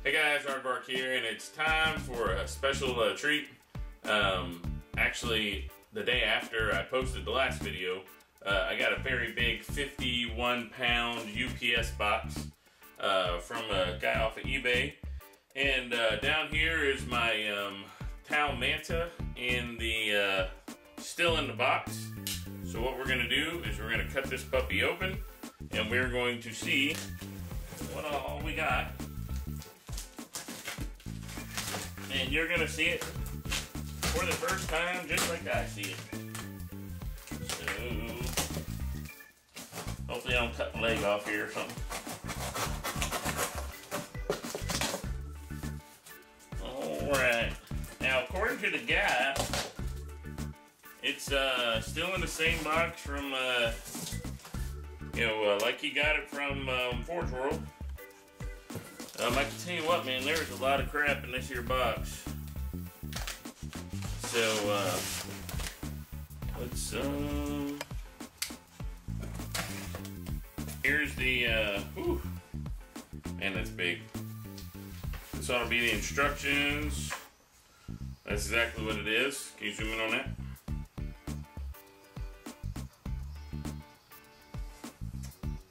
Hey guys, Aardvark here, and it's time for a special treat. Actually, the day after I posted the last video, I got a very big 51-pound UPS box from a guy off of eBay. And down here is my Manta in the still in the box. So what we're going to do is we're going to cut this puppy open, and we're going to see what all we got. And you're going to see it for the first time just like I see it. So, hopefully I don't cut my leg off here or something. Alright. Now, according to the guy, it's still in the same box from, like he got it from Forge World. I can tell you what, man, there's a lot of crap in this here box. So, let's, here's the, man, that's big. This ought to be the instructions. That's exactly what it is. Can you zoom in on that?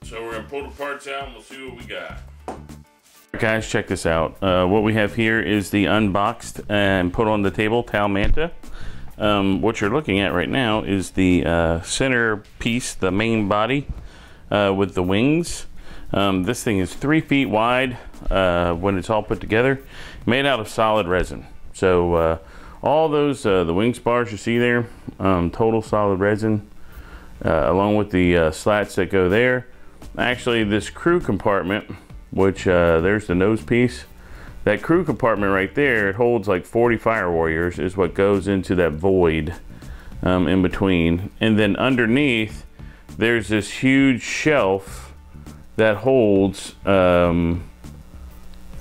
So we're going to pull the parts out and we'll see what we got. Guys, check this out. What we have here is the unboxed and put on the table Manta. What you're looking at right now is the center piece, the main body with the wings. This thing is 3 feet wide when it's all put together, made out of solid resin. So all those the wing spars you see there, total solid resin, along with the slats that go there. Actually, this crew compartment, which there's the nose piece, that crew compartment right there, it holds like 40 fire warriors, is what goes into that void in between. And then underneath there's this huge shelf that holds 4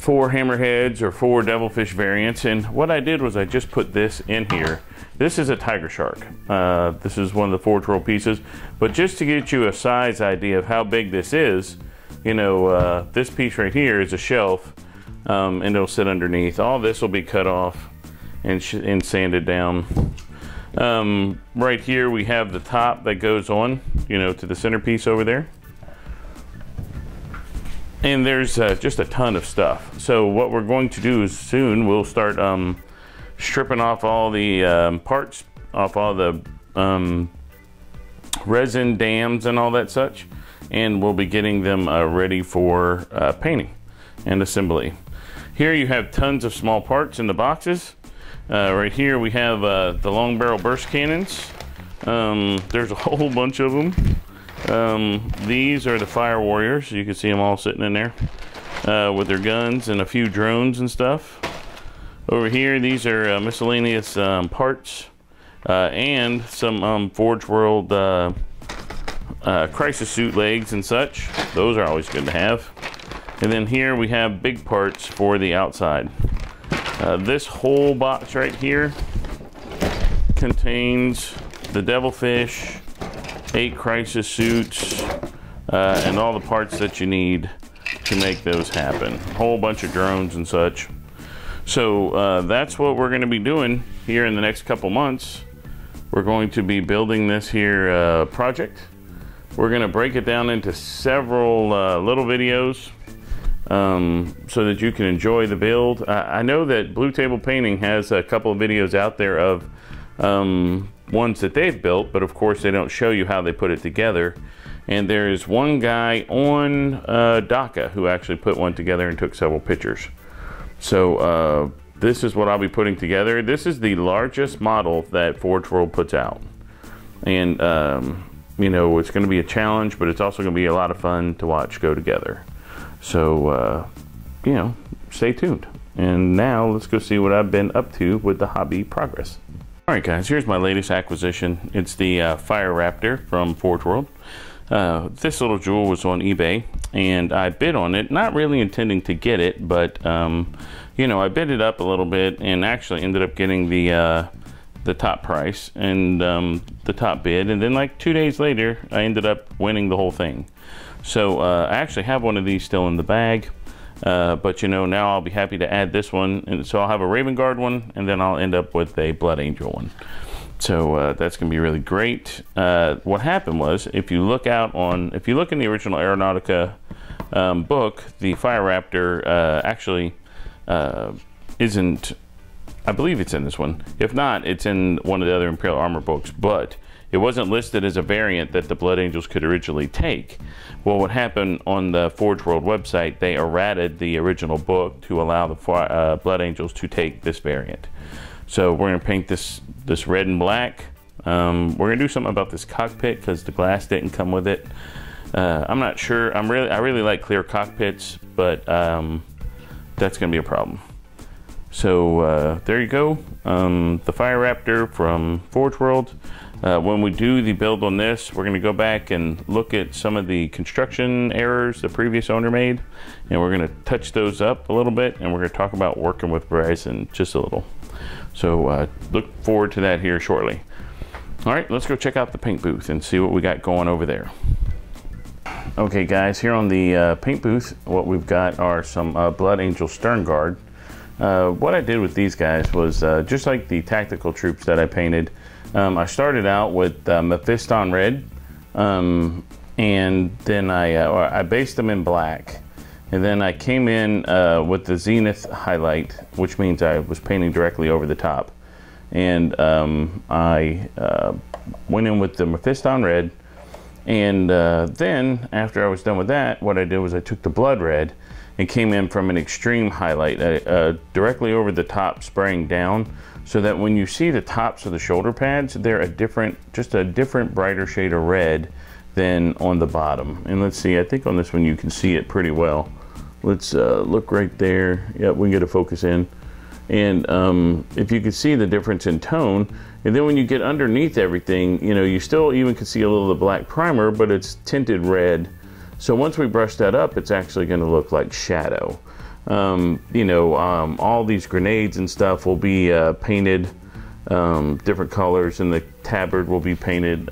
hammerheads or 4 devilfish variants. And what I did was I just put this in here. This is a tiger shark. This is one of the Forge World pieces, but just to get you a size idea of how big this is, you know, this piece right here is a shelf, and it'll sit underneath. All this will be cut off and sanded down. Right here we have the top that goes on, you know, to the centerpiece over there. And there's just a ton of stuff. So what we're going to do is soon we'll start stripping off all the parts, off all the resin dams and all that such. And we'll be getting them ready for painting and assembly. Here you have tons of small parts in the boxes. Right here we have the long barrel burst cannons. There's a whole bunch of them. These are the fire warriors. You can see them all sitting in there with their guns and a few drones and stuff. Over here, these are miscellaneous parts and some Forge World crisis suit legs and such. Those are always good to have. And then here we have big parts for the outside. This whole box right here contains the devilfish, 8 crisis suits, and all the parts that you need to make those happen. A whole bunch of drones and such. So that's what we're going to be doing here in the next couple months. We're going to be building this here project. We're going to break it down into several little videos so that you can enjoy the build. I know that Blue Table Painting has a couple of videos out there of ones that they've built, but of course they don't show you how they put it together. And there is one guy on DACA who actually put one together and took several pictures. So this is what I'll be putting together. This is the largest model that Forge World puts out. And you know, it's going to be a challenge, but it's also going to be a lot of fun to watch go together. So, you know, stay tuned. And now let's go see what I've been up to with the hobby progress. All right, guys, here's my latest acquisition. It's the Fire Raptor from Forge World. This little jewel was on eBay, and I bid on it, not really intending to get it, but, you know, I bid it up a little bit and actually ended up getting the top price and the top bid, and then like 2 days later I ended up winning the whole thing. So I actually have one of these still in the bag. But you know, now I'll be happy to add this one, and so I'll have a Raven Guard one, and then I'll end up with a Blood Angel one. So that's going to be really great. What happened was, if you look in the original Aeronautica book, the Fire Raptor actually isn't. I believe it's in this one. If not, it's in one of the other Imperial Armor books, but it wasn't listed as a variant that the Blood Angels could originally take. Well, what happened on the Forge World website, they errated the original book to allow the Blood Angels to take this variant. So we're going to paint this red and black. We're going to do something about this cockpit because the glass didn't come with it. I'm not sure. I really like clear cockpits, but that's going to be a problem. So there you go. The Fire Raptor from Forge World. When we do the build on this, we're going to go back and look at some of the construction errors the previous owner made, and we're going to touch those up a little bit, and we're going to talk about working with Verizon just a little. So look forward to that here shortly. All right, let's go check out the paint booth and see what we got going over there. Okay guys, here on the paint booth, what we've got are some Blood Angel Stern Guard. What I did with these guys was just like the tactical troops that I painted. I started out with Mephiston red, and then I based them in black, and then I came in with the Zenith highlight, which means I was painting directly over the top, and I went in with the Mephiston red, and then after I was done with that, what I did was I took the blood red and came in from an extreme highlight directly over the top, spraying down, so that when you see the tops of the shoulder pads, they're just a different brighter shade of red than on the bottom. And let's see, I think on this one you can see it pretty well. Let's look right there. Yep, we can get a focus in. And if you can see the difference in tone, and then when you get underneath everything, you know, you still even can see a little of the black primer, but it's tinted red. So once we brush that up, it's actually going to look like shadow. You know, all these grenades and stuff will be painted different colors, and the tabard will be painted.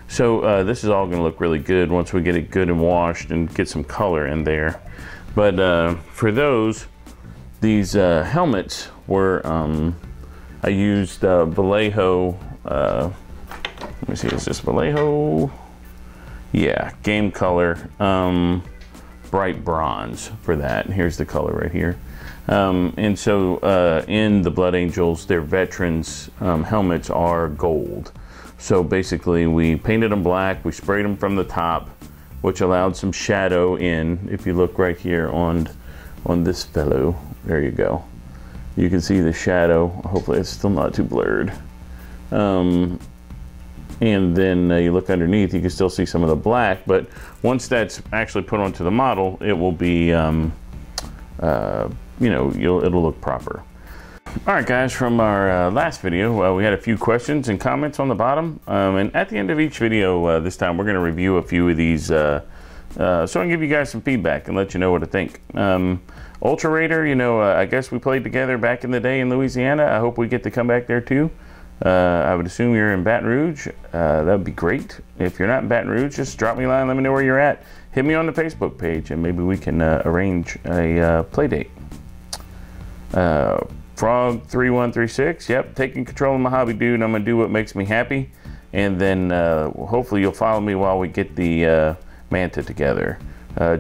So this is all going to look really good once we get it good and washed and get some color in there. But for these helmets were, I used Vallejo, let me see, is this Vallejo? Yeah, game color, bright bronze for that. Here's the color right here. And so in the Blood Angels, their veterans helmets are gold. So basically we painted them black, we sprayed them from the top, which allowed some shadow in. If you look right here on this fellow, there you go. You can see the shadow. Hopefully it's still not too blurred. And then you look underneath, you can still see some of the black, but once that's actually put onto the model, it will be, you know, it'll look proper. All right, guys, from our last video, we had a few questions and comments on the bottom. And at the end of each video this time, we're going to review a few of these, so I can give you guys some feedback and let you know what to think. Ultra Raider, you know, I guess we played together back in the day in Louisiana. I hope we get to come back there too. I would assume you're in Baton Rouge. That would be great. If you're not in Baton Rouge, just drop me a line, let me know where you're at. Hit me on the Facebook page, and maybe we can arrange a play date. Frog3136, yep, taking control of my hobby, dude. I'm going to do what makes me happy. And then hopefully you'll follow me while we get the Manta together.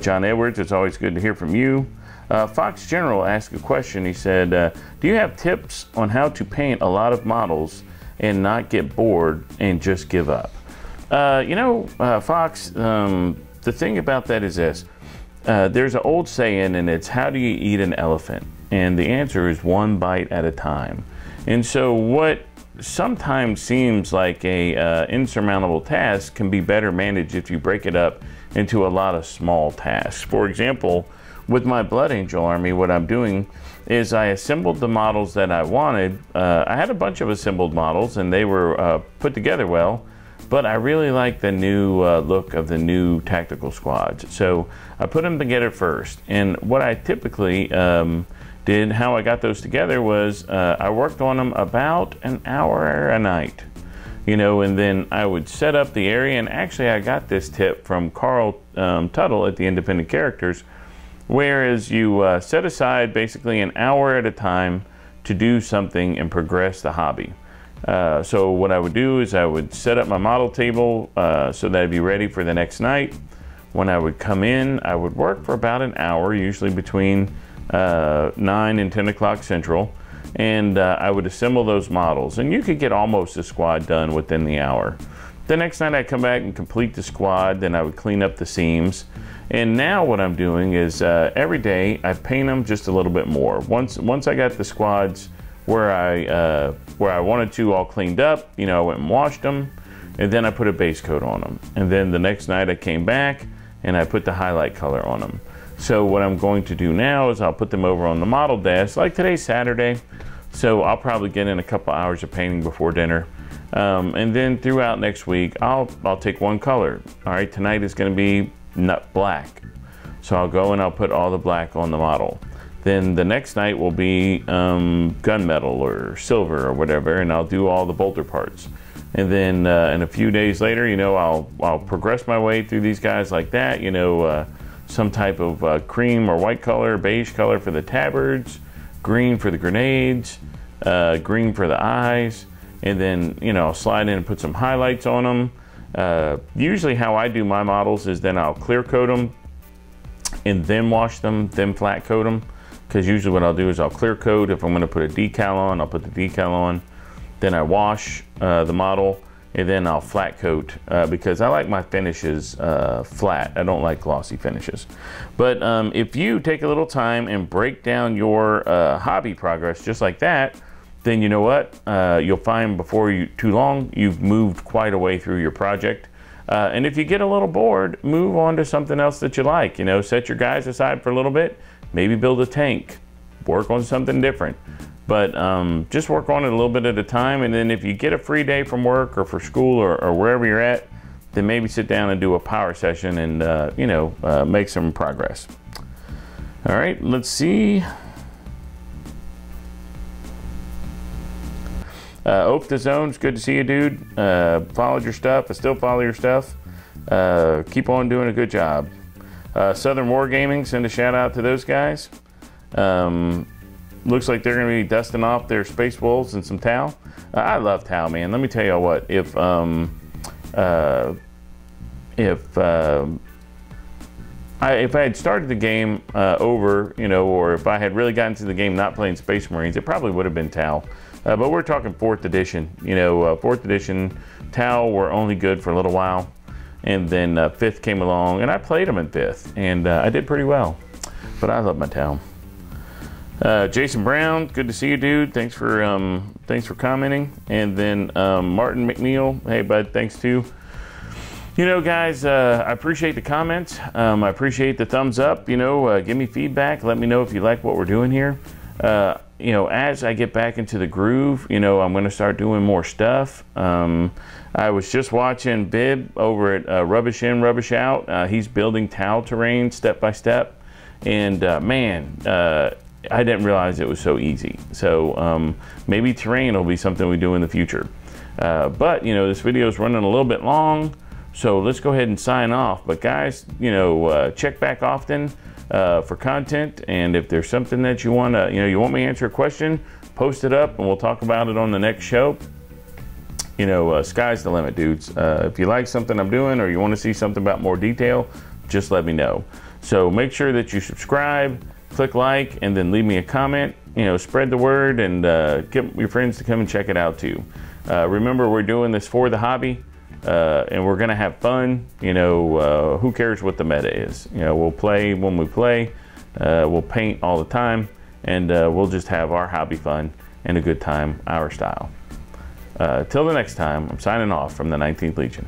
John Edwards, it's always good to hear from you. Fox General asked a question. He said, do you have tips on how to paint a lot of models and not get bored and just give up? You know, Fox, the thing about that is this. There's an old saying, and it's, how do you eat an elephant? And the answer is one bite at a time. And so what sometimes seems like a insurmountable task can be better managed if you break it up into a lot of small tasks. For example, with my Blood Angel army, what I'm doing is I assembled the models that I wanted. I had a bunch of assembled models, and they were put together well, but I really like the new look of the new tactical squads. So I put them together first. And what I typically did, how I got those together was I worked on them about an hour a night. You know, and then I would set up the area, and actually I got this tip from Carl Tuttle at the Independent Characters, Whereas you set aside basically an hour at a time to do something and progress the hobby. So what I would do is I would set up my model table so that I'd be ready for the next night. When I would come in, I would work for about an hour, usually between 9 and 10 o'clock Central, and I would assemble those models. And you could get almost a squad done within the hour. The next night I'd come back and complete the squad, then I would clean up the seams. And now what I'm doing is every day I paint them just a little bit more. Once I got the squads where I wanted to all cleaned up, you know, I went and washed them, and then I put a base coat on them. And then the next night I came back and I put the highlight color on them. So what I'm going to do now is I'll put them over on the model desk. Like today's Saturday, so I'll probably get in a couple hours of painting before dinner. And then throughout next week, I'll take one color. All right, tonight is going to be nut black. So I'll go and I'll put all the black on the model. Then the next night will be gunmetal or silver or whatever, and I'll do all the bolter parts. And then in a few days later, you know, I'll progress my way through these guys like that. You know, some type of cream or white color, beige color for the tabards, green for the grenades, green for the eyes, and then, you know, I'll slide in and put some highlights on them. Usually how I do my models is then I'll clear coat them and then wash them, then flat coat them. Because usually what I'll do is I'll clear coat. If I'm going to put a decal on, I'll put the decal on. Then I wash the model, and then I'll flat coat because I like my finishes flat. I don't like glossy finishes. But if you take a little time and break down your hobby progress just like that, then you know what? You'll find before too long, you've moved quite a way through your project. And if you get a little bored, move on to something else that you like. You know, set your guys aside for a little bit, maybe build a tank, work on something different. But just work on it a little bit at a time, and then if you get a free day from work or for school or wherever you're at, then maybe sit down and do a power session and you know, make some progress. All right, let's see. Ope the Zone's good to see you, dude. Followed your stuff. I still follow your stuff. Keep on doing a good job. Southern Wargaming, send a shout out to those guys. Looks like they're going to be dusting off their Space Wolves and some Tau. I love Tau, man. Let me tell you what. If I had started the game over, you know, or if I had really gotten to the game not playing Space Marines, it probably would have been Tau. But we're talking 4th edition. You know, 4th edition Tau were only good for a little while, and then 5th came along, and I played them in 5th, and I did pretty well. But I love my Tau. Jason Brown, good to see you, dude. Thanks for commenting. And then Martin McNeil, hey bud, thanks too. You know, guys, I appreciate the comments. I appreciate the thumbs up. You know, give me feedback. Let me know if you like what we're doing here. You know, as I get back into the groove, you know, I'm going to start doing more stuff. I was just watching Bib over at Rubbish In, Rubbish Out. He's building Tau terrain step by step. And man, I didn't realize it was so easy. So maybe terrain will be something we do in the future. But, you know, this video is running a little bit long. So let's go ahead and sign off. But guys, you know, check back often for content, and if there's something that you want to, you want me to answer a question, post it up and we'll talk about it on the next show. You know, sky's the limit, dudes. If you like something I'm doing or you want to see something about more detail, just let me know. So make sure that you subscribe, click like, and then leave me a comment. You know, spread the word and get your friends to come and check it out too. Remember, we're doing this for the hobby. And we're gonna have fun. You know, who cares what the meta is? You know, we'll play when we play. We'll paint all the time, and we'll just have our hobby fun and a good time, our style. Till the next time, I'm signing off from the 19th Legion.